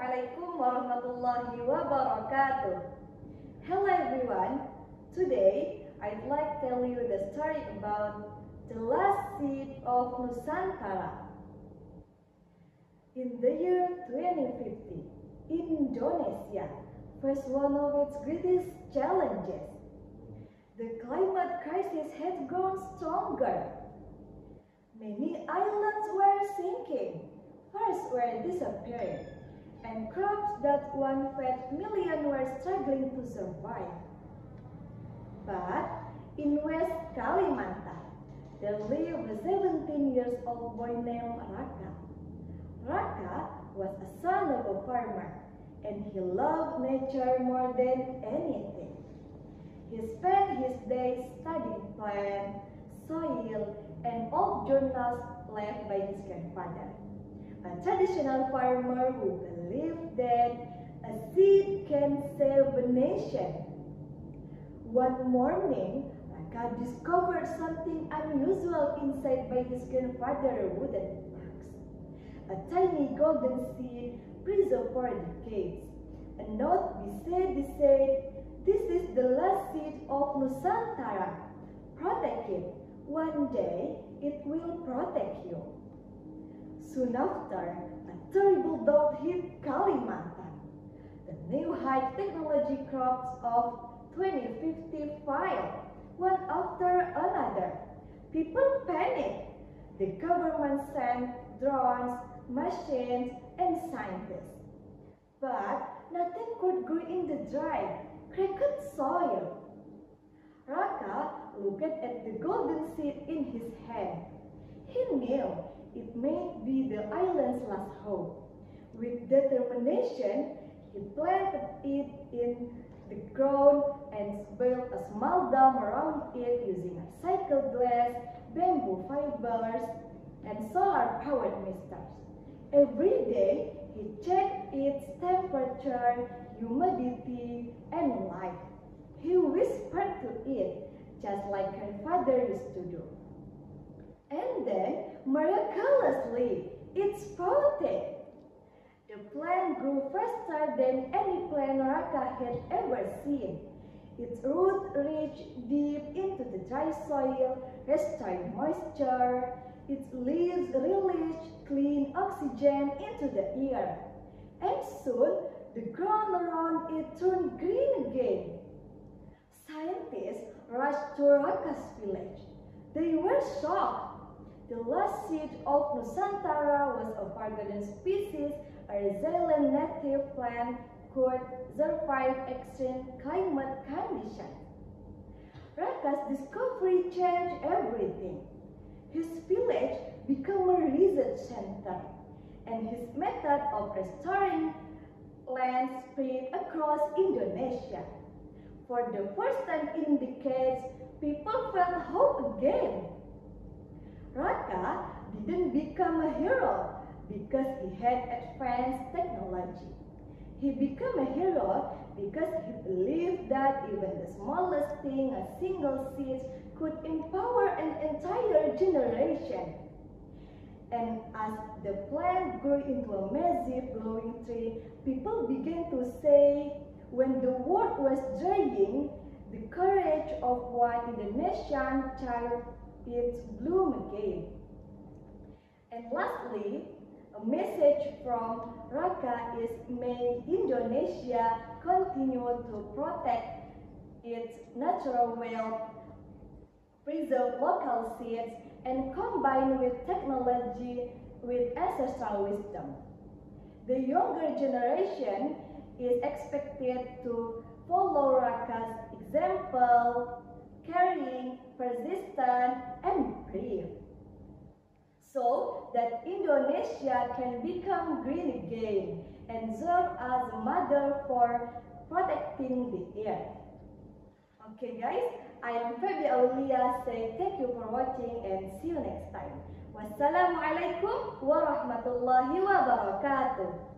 Assalamualaikum warahmatullahi wabarakatuh. Hello everyone. Today I'd like to tell you the story about the last seed of Nusantara. In the year 2050, Indonesia faced one of its greatest challenges. The climate crisis had grown stronger. Many islands were sinking, forests were disappearing, and crops that once fed millions were struggling to survive. But in West Kalimantan, there lived a 17 years old boy named Raka. Raka was a son of a farmer, and he loved nature more than anything. He spent his days studying plants, soil, and old journals left by his grandfather, a traditional farmer who believed that a seed can save a nation. One morning, Raka discovered something unusual inside by his grandfather's wooden box. A tiny golden seed preserved for decades. A note beside it said, "This is the last seed of Nusantara. Protect it. One day, it will protect you." Soon after, a terrible drought hit Kalimantan. The new high technology crops of 2050 failed, one after another. People panicked. The government sent drones, machines, and scientists. But nothing could grow in the dry, cracked soil. Raka looked at the golden seed in his hand. He knew it may be the island's last hope. With determination, he planted it in the ground and built a small dam around it using recycled glass, bamboo fibers, and solar-powered misters. Every day, he checked its temperature, humidity, and light. He whispered to it, just like her father used to do. And then, miraculously, it sprouted. The plant grew faster than any plant Raka had ever seen. Its roots reached deep into the dry soil, restoring moisture. Its leaves released clean oxygen into the air. And soon, the ground around it turned green again. Scientists rushed to Raka's village. They were shocked. The last seed of Nusantara was a forgotten species, a resilient native plant could survive extreme climate conditions. Raka's discovery changed everything. His village became a research center, and his method of restoring land spread across Indonesia. For the first time in decades, people felt hope again. Raka didn't become a hero because he had advanced technology. He became a hero because he believed that even the smallest thing, a single seed, could empower an entire generation. And as the plant grew into a massive glowing tree, people began to say, when the world was drying, the courage of one Indonesian child its bloom again. And lastly, a message from Raka is, may Indonesia continue to protect its natural wealth, preserve local seeds, and combine with technology with ancestral wisdom. The younger generation is expected to follow Raka's example, caring, persistent, and brave, so that Indonesia can become green again and serve as a model for protecting the earth. Okay guys, I am Febi Aulia saying thank you for watching and see you next time. Wassalamualaikum warahmatullahi wabarakatuh.